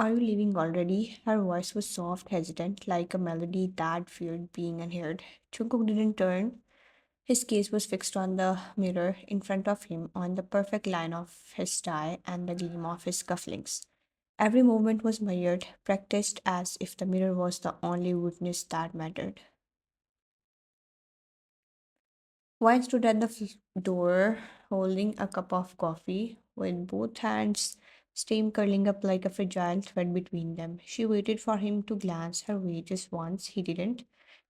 Are you leaving already? Her voice was soft, hesitant, like a melody that feared being unheard. Jungkook didn't turn. His gaze was fixed on the mirror in front of him, on the perfect line of his tie and the gleam of his cufflinks. Every movement was measured, practiced as if the mirror was the only witness that mattered. Wine stood at the door, holding a cup of coffee, with both hands steam curling up like a fragile thread between them. She waited for him to glance her way just once. He didn't.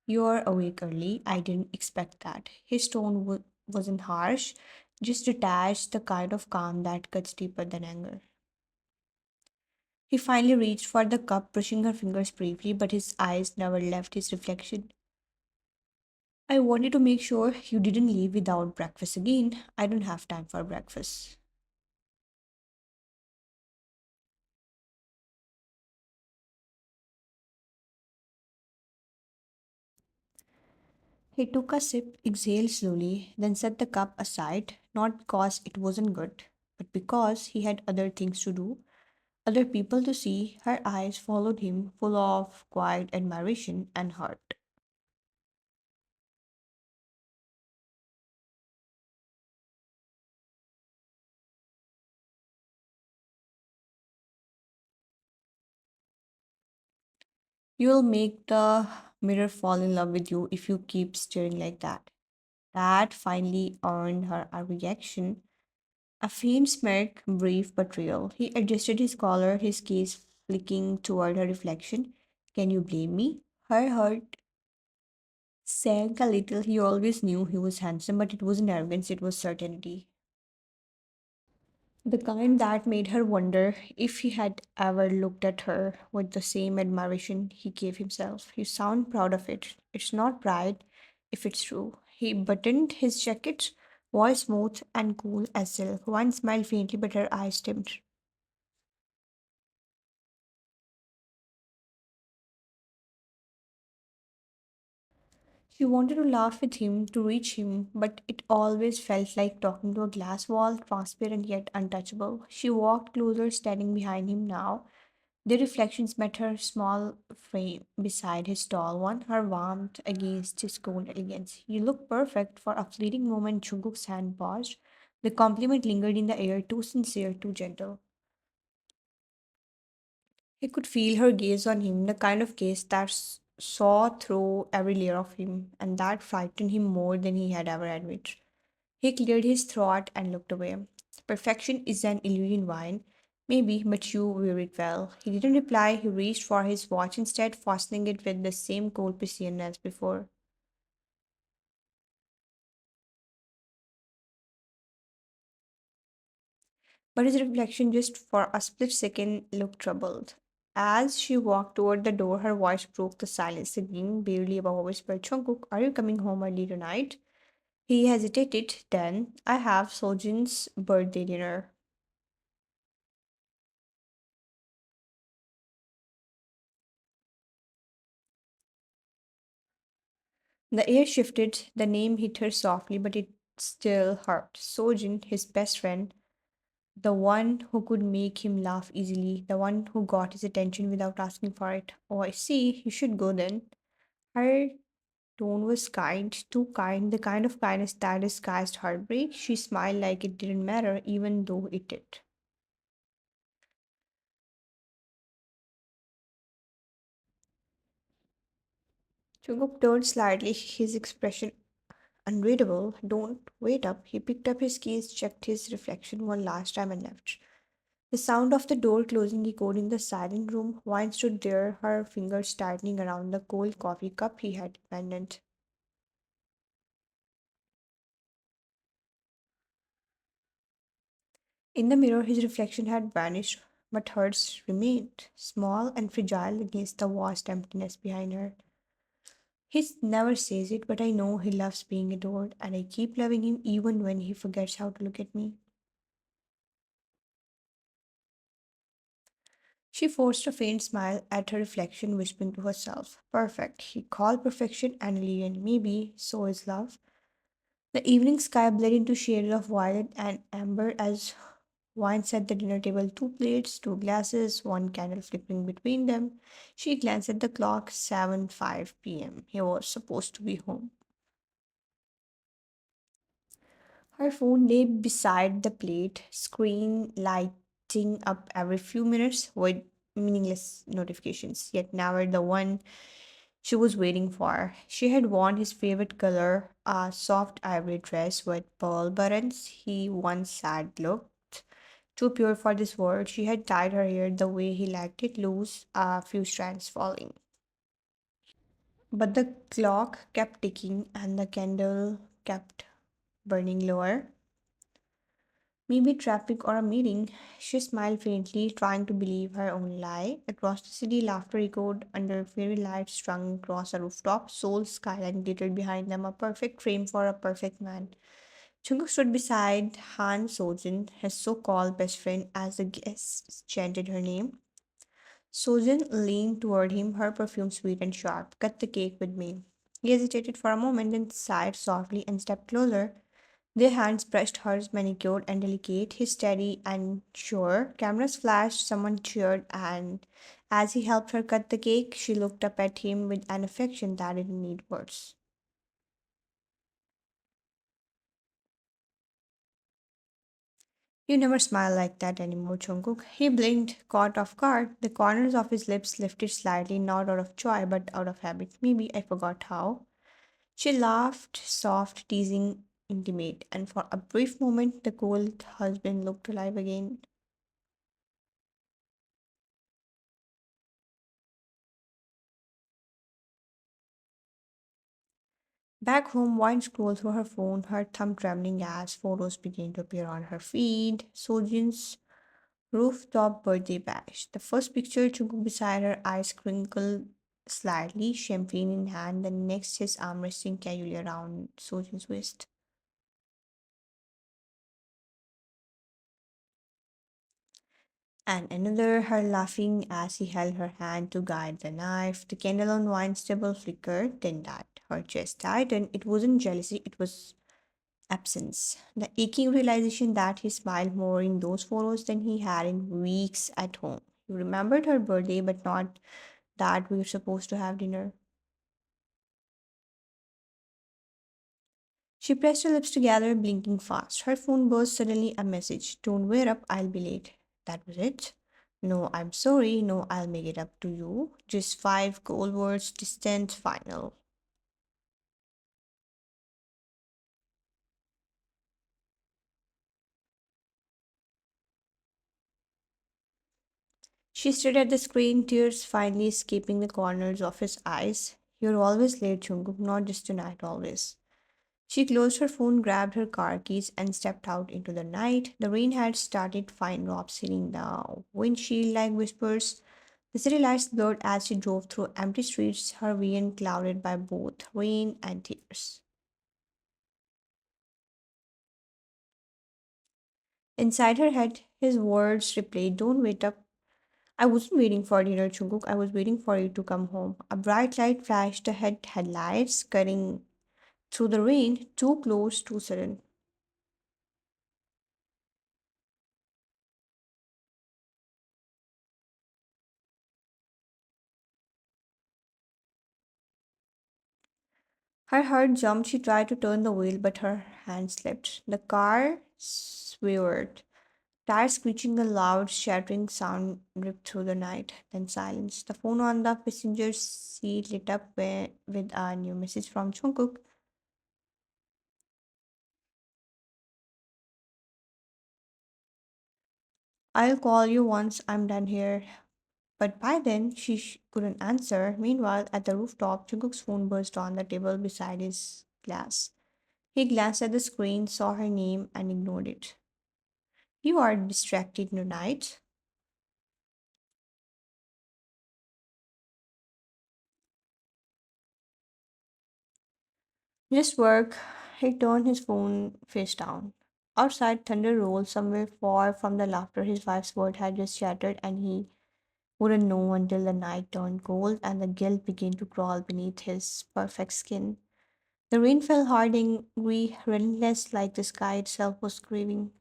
You're awake early. I didn't expect that. His tone wasn't harsh, just detached, the kind of calm that cuts deeper than anger. He finally reached for the cup, brushing her fingers briefly, but his eyes never left his reflection. I wanted to make sure you didn't leave without breakfast again. I don't have time for breakfast. He took a sip, exhaled slowly, then set the cup aside, not because it wasn't good, but because he had other things to do, other people to see. Her eyes followed him, full of quiet admiration and hurt. You'll make the mirror fall in love with you if you keep staring like that. That finally earned her a reaction. A faint smirk, brief but real. He adjusted his collar, his gaze flicking toward her reflection. Can you blame me? Her heart sank a little. He always knew he was handsome, but it wasn't arrogance, it was certainty. The kind that made her wonder if he had ever looked at her with the same admiration he gave himself. You sound proud of it. It's not pride if it's true. He buttoned his jacket, voice smooth and cool as silk. One smiled faintly, but her eyes dimmed. She wanted to laugh with him, to reach him, but it always felt like talking to a glass wall, transparent yet untouchable. She walked closer, standing behind him now. The reflections met her small frame beside his tall one, her warmth against his cold elegance. You look perfect. For a fleeting moment, Jungkook's hand paused. The compliment lingered in the air, too sincere, too gentle. He could feel her gaze on him, the kind of gaze that saw through every layer of him, and that frightened him more than he had ever admitted. He cleared his throat and looked away. Perfection is an illusion, Wine. Maybe, but you wear it well. He didn't reply. He reached for his watch instead, fastening it with the same cold precision as before. But his reflection, just for a split second, looked troubled. As she walked toward the door, her voice broke the silence again, barely above a whisper. Jungkook, are you coming home early tonight? He hesitated. Then, I have Sojin's birthday dinner. The air shifted, the name hit her softly, but it still hurt. Sojin, his best friend, the one who could make him laugh easily, the one who got his attention without asking for it. Oh, I see, you should go then. Her tone was kind, too kind, the kind of kindness that disguised heartbreak. She smiled like it didn't matter, even though it did. Chuguk turned slightly, his expression unreadable. Don't wait up. He picked up his keys, checked his reflection one last time, and left. The sound of the door closing echoed in the silent room. Wine stood there, her fingers tightening around the cold coffee cup he had abandoned. In the mirror, his reflection had vanished, but hers remained, small and fragile against the vast emptiness behind her. He never says it, but I know he loves being adored, and I keep loving him even when he forgets how to look at me. She forced a faint smile at her reflection, whispering to herself, perfect. He called perfection an alien. Maybe so is love. The evening sky bled into shades of violet and amber as Wine set the dinner table, two plates, two glasses, one candle flickering between them. She glanced at the clock, 7:05 p.m. He was supposed to be home. Her phone lay beside the plate, screen lighting up every few minutes with meaningless notifications, yet never the one she was waiting for. She had worn his favorite color, a soft ivory dress with pearl buttons. He once said looked too pure for this world. She had tied her hair the way he liked it, loose, a few strands falling. But the clock kept ticking and the candle kept burning lower. Maybe traffic or a meeting. She smiled faintly, trying to believe her own lie. Across the city, laughter echoed under fairy lights strung across a rooftop. Seoul's skyline glittered behind them, a perfect frame for a perfect man. Jungkook stood beside Han Sojin, his so-called best friend, as the guests chanted her name. Sojin leaned toward him, her perfume sweet and sharp. Cut the cake with me. He hesitated for a moment, then sighed softly and stepped closer. Their hands brushed hers, manicured and delicate, his steady and sure. Cameras flashed, someone cheered, and as he helped her cut the cake, she looked up at him with an affection that didn't need words. You never smile like that anymore, Jungkook. He blinked, caught off guard. The corners of his lips lifted slightly, not out of joy, but out of habit. Maybe I forgot how. She laughed, soft, teasing, intimate, and for a brief moment the cold husband looked alive again. Back home, Wine scrolled through her phone, her thumb trembling as photos began to appear on her feed. Sojin's rooftop birthday bash. The first picture, Jungkook beside her, eyes crinkled slightly, champagne in hand. The next, his arm resting casually around Sojin's waist. And another, her laughing as he held her hand to guide the knife. The candle on Wine's table flickered, then died. Her chest tightened. It wasn't jealousy, it was absence. The aching realization that he smiled more in those photos than he had in weeks at home. He remembered her birthday, but not that we were supposed to have dinner. She pressed her lips together, blinking fast. Her phone buzzed suddenly a message. Don't wear up, I'll be late. That was it. No, I'm sorry. No, I'll make it up to you. Just five cold words, distant, final. She stared at the screen, tears finally escaping the corners of his eyes. You're always late, Jungkook, not just tonight, always. She closed her phone, grabbed her car keys, and stepped out into the night. The rain had started, fine drops hitting the windshield like whispers. The city lights blurred as she drove through empty streets, her vision clouded by both rain and tears. Inside her head, his words replayed, Don't wait up. I wasn't waiting for dinner, Chungkook. I was waiting for you to come home. A bright light flashed ahead, headlights cutting through the rain, too close, too sudden. Her heart jumped. She tried to turn the wheel, but her hand slipped. The car swerved. Tires screeching, a loud, shattering sound ripped through the night, then silence. The phone on the passenger seat lit up with a new message from Jungkook. I'll call you once I'm done here. But by then, she couldn't answer. Meanwhile, at the rooftop, Jungkook's phone buzzed on the table beside his glass. He glanced at the screen, saw her name, and ignored it. You are distracted tonight. Just work. He turned his phone face down. Outside, thunder rolled somewhere far from the laughter his wife's word had just shattered, and he wouldn't know until the night turned cold and the guilt began to crawl beneath his perfect skin. The rain fell hard, angry, relentless, like the sky itself was grieving.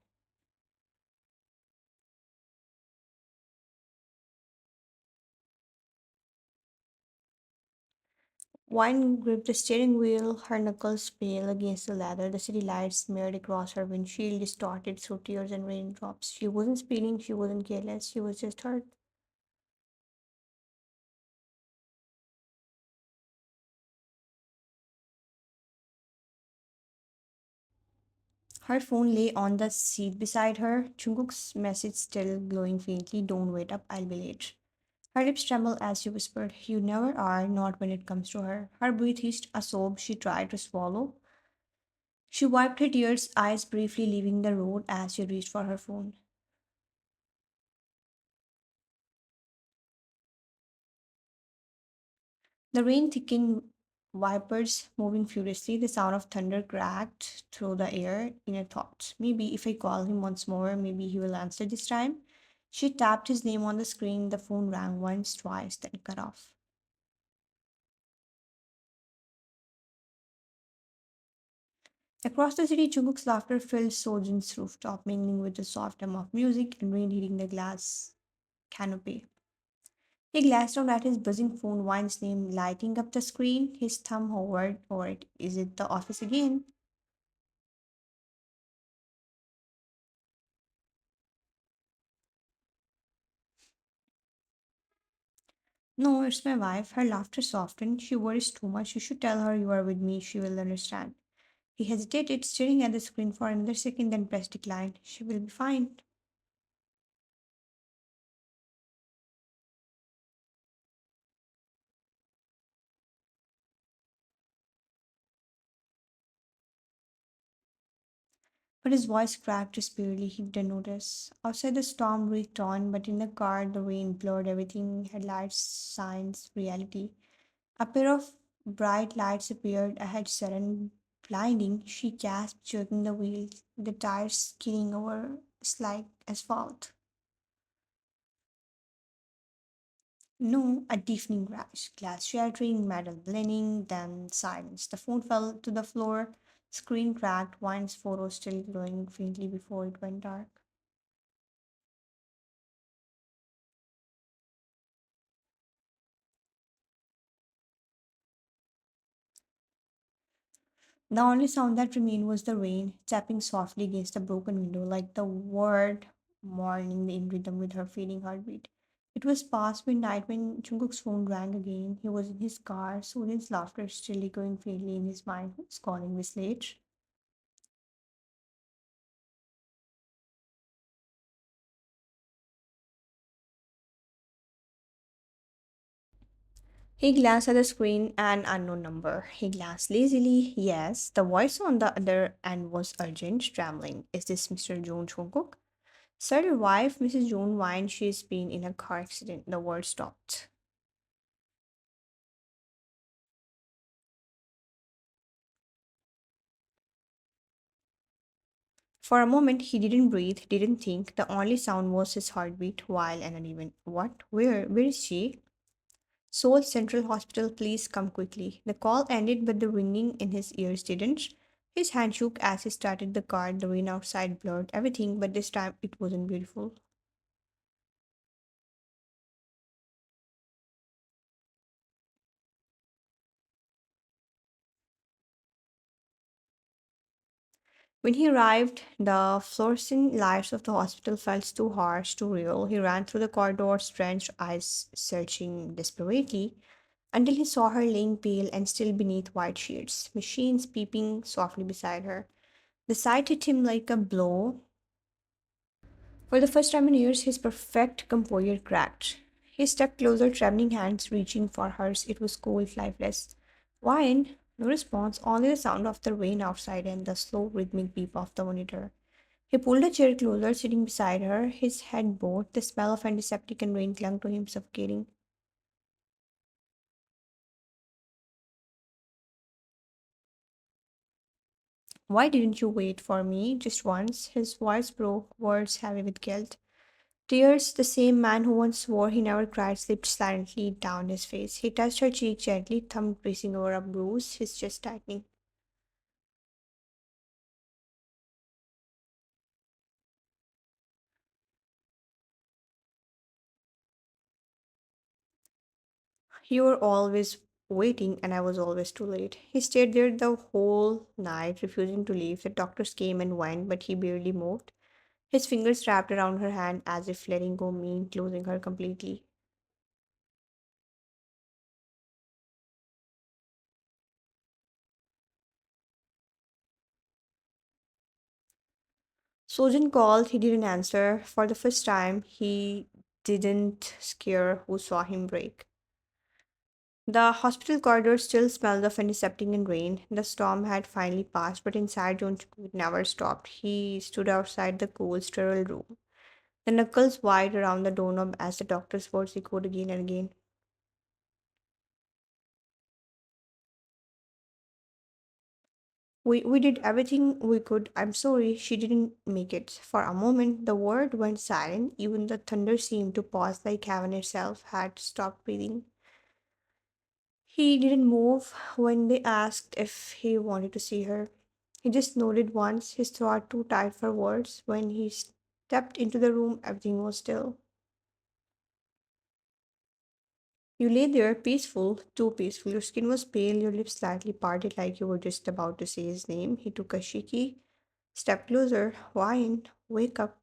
Wine gripped the steering wheel, her knuckles pale against the leather. The city lights smeared across her windshield, distorted through tears and raindrops. She wasn't speeding, she wasn't careless, she was just hurt. Her phone lay on the seat beside her, Jungkook's message still glowing faintly. Don't wait up, I'll be late. Her lips trembled as she whispered, You never are, not when it comes to her. Her breath hissed a sob she tried to swallow. She wiped her tears, eyes briefly leaving the road as she reached for her phone. The rain thickened, vipers moving furiously. The sound of thunder cracked through the air in her thoughts. Maybe if I call him once more, maybe he will answer this time. She tapped his name on the screen. The phone rang once, twice, then cut off. Across the city, Jungkook's laughter filled Sojin's rooftop, mingling with the soft hum of music and rain hitting the glass canopy. He glanced down at his buzzing phone, Wine's name lighting up the screen. His thumb hovered over it. Is it the office again? No, it's my wife. Her laughter softened. She worries too much. You should tell her you are with me. She will understand. He hesitated, staring at the screen for another second, then pressed decline. She will be fine. But his voice cracked despairingly. He didn't notice. Outside, the storm raged on, but in the car, the rain blurred everything headlights, signs, reality. A pair of bright lights appeared ahead, sudden, blinding. She gasped, jerking the wheels, the tires skidding over like asphalt. No, a deafening crash. Glass shattering, metal blending, then silence. The phone fell to the floor, screen cracked, Wine's photo still glowing faintly before it went dark. The only sound that remained was the rain tapping softly against the broken window, like the word mourning in rhythm with her fading heartbeat. It was past midnight when Jungkook's phone rang again. He was in his car, Soon's laughter still echoing faintly in his mind. Who's calling this late? He glanced at the screen, an unknown number. He glanced lazily. Yes, the voice on the other end was urgent, trembling. Is this Mr. John Jungkook? Sir, your wife, Mrs. June Wine, she's been in a car accident. The word stopped. For a moment, he didn't breathe, didn't think. The only sound was his heartbeat, wild and uneven. What? Where? Where is she? Seoul Central Hospital, please come quickly. The call ended, but the ringing in his ears didn't. His hand shook as he started the car. The rain outside blurred everything, but this time it wasn't beautiful. When he arrived, the fluorescent lights of the hospital felt too harsh, too real. He ran through the corridors, drenched eyes searching desperately, until he saw her laying pale and still beneath white sheets, machines peeping softly beside her. The sight hit him like a blow. For the first time in years, his perfect composure cracked. He stepped closer, trembling hands reaching for hers. It was cold, lifeless. Wine? No response, only the sound of the rain outside and the slow, rhythmic beep of the monitor. He pulled a chair closer, sitting beside her, his head bowed. The smell of antiseptic and rain clung to him, suffocating. Why didn't you wait for me just once? His voice broke, words heavy with guilt. Tears, the same man who once swore he never cried, slipped silently down his face. He touched her cheek gently, thumb tracing over a bruise, his chest tightening. You were always waiting, and I was always too late. He stayed there the whole night, refusing to leave. The doctors came and went, but he barely moved. His fingers wrapped around her hand as if letting go meant losing her completely. Sojin called, he didn't answer. For the first time, he didn't scare who saw him break. The hospital corridor still smelled of antiseptic and rain. The storm had finally passed, but inside Jungkook never stopped. He stood outside the cool, sterile room, the knuckles wide around the doorknob as the doctor's words echoed again and again. We did everything we could. I'm sorry she didn't make it. For a moment, the world went silent. Even the thunder seemed to pause like heaven itself had stopped breathing. He didn't move when they asked if he wanted to see her. He just nodded once, his throat too tight for words. When he stepped into the room, everything was still. You lay there, peaceful, too peaceful. Your skin was pale, your lips slightly parted like you were just about to say his name. He took a shaky step closer. Wine, wake up.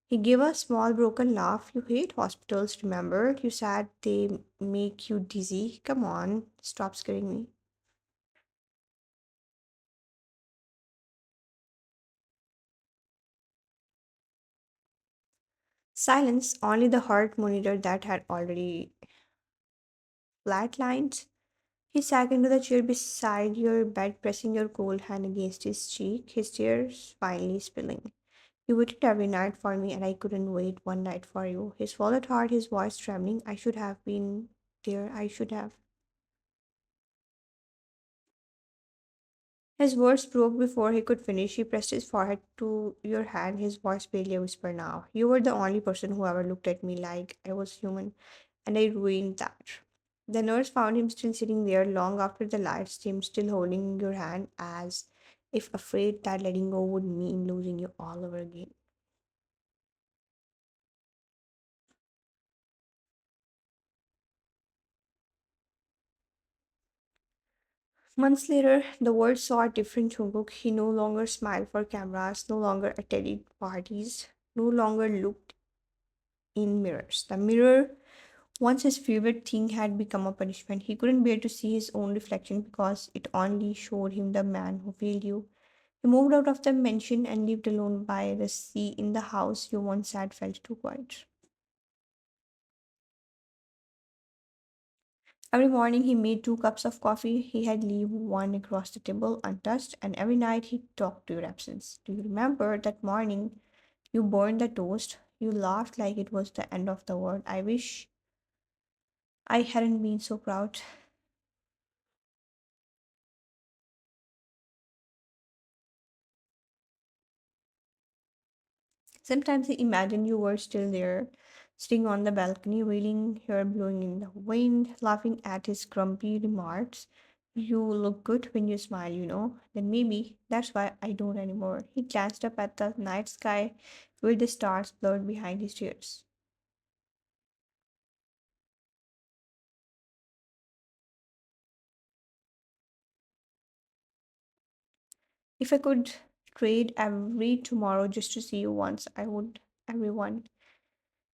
He gave a small broken laugh. You hate hospitals, remember? You said they make you dizzy. Come on, stop scaring me. Silence, only the heart monitor that had already flatlined. He sank into the chair beside your bed, pressing your cold hand against his cheek, his tears finally spilling. You waited every night for me, and I couldn't wait one night for you. His swallowed heart, his voice trembling. I should have been there. I should have. His words broke before he could finish. He pressed his forehead to your hand, his voice barely a whisper now. You were the only person who ever looked at me like I was human, and I ruined that. The nurse found him still sitting there long after the lights dimmed, still holding your hand as if afraid that letting go would mean losing you all over again. Months later, the world saw a different Jungkook. He no longer smiled for cameras, no longer attended parties, no longer looked in mirrors. The mirror, once his favorite thing, had become a punishment. He couldn't bear to see his own reflection because it only showed him the man who failed you. He moved out of the mansion and lived alone by the sea in the house you once had felt too quiet. Every morning he made 2 cups of coffee. He had leave one across the table untouched, and every night he talked to your absence. Do you remember that morning you burned the toast? You laughed like it was the end of the world. I wish I hadn't been so proud. Sometimes I imagine you were still there, sitting on the balcony, wailing, hair blowing in the wind, laughing at his grumpy remarks. You look good when you smile, you know. Then maybe that's why I don't anymore. He glanced up at the night sky with the stars blurred behind his tears. If I could trade every tomorrow just to see you once, I would. Everyone.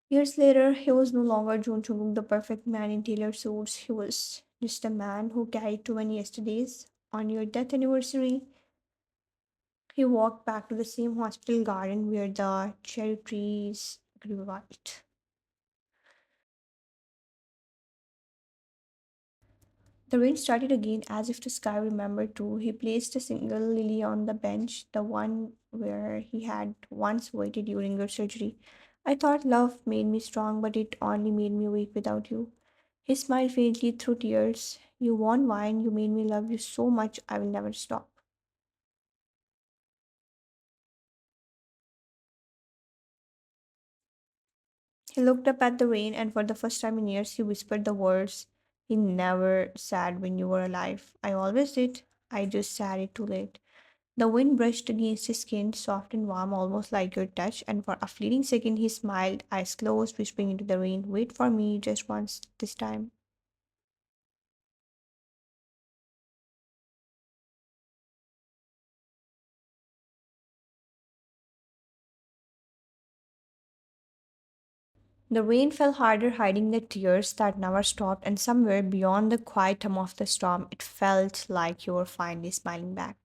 Years later, he was no longer Jun Chung, the perfect man in tailored suits. He was just a man who carried too many yesterdays. On your death anniversary, he walked back to the same hospital garden where the cherry trees grew white. The rain started again as if the sky remembered too. He placed a single lily on the bench, the one where he had once waited during your surgery. I thought love made me strong, but it only made me weak without you. He smiled faintly through tears. You won wine, you made me love you so much, I will never stop. He looked up at the rain, and for the first time in years, he whispered the words he never said when you were alive. I always did. I just said it too late. The wind brushed against his skin, soft and warm, almost like your touch, and for a fleeting second he smiled, eyes closed, whispering into the rain, wait for me just once this time. The rain fell harder, hiding the tears that never stopped, and somewhere beyond the quiet hum of the storm, it felt like you were finally smiling back.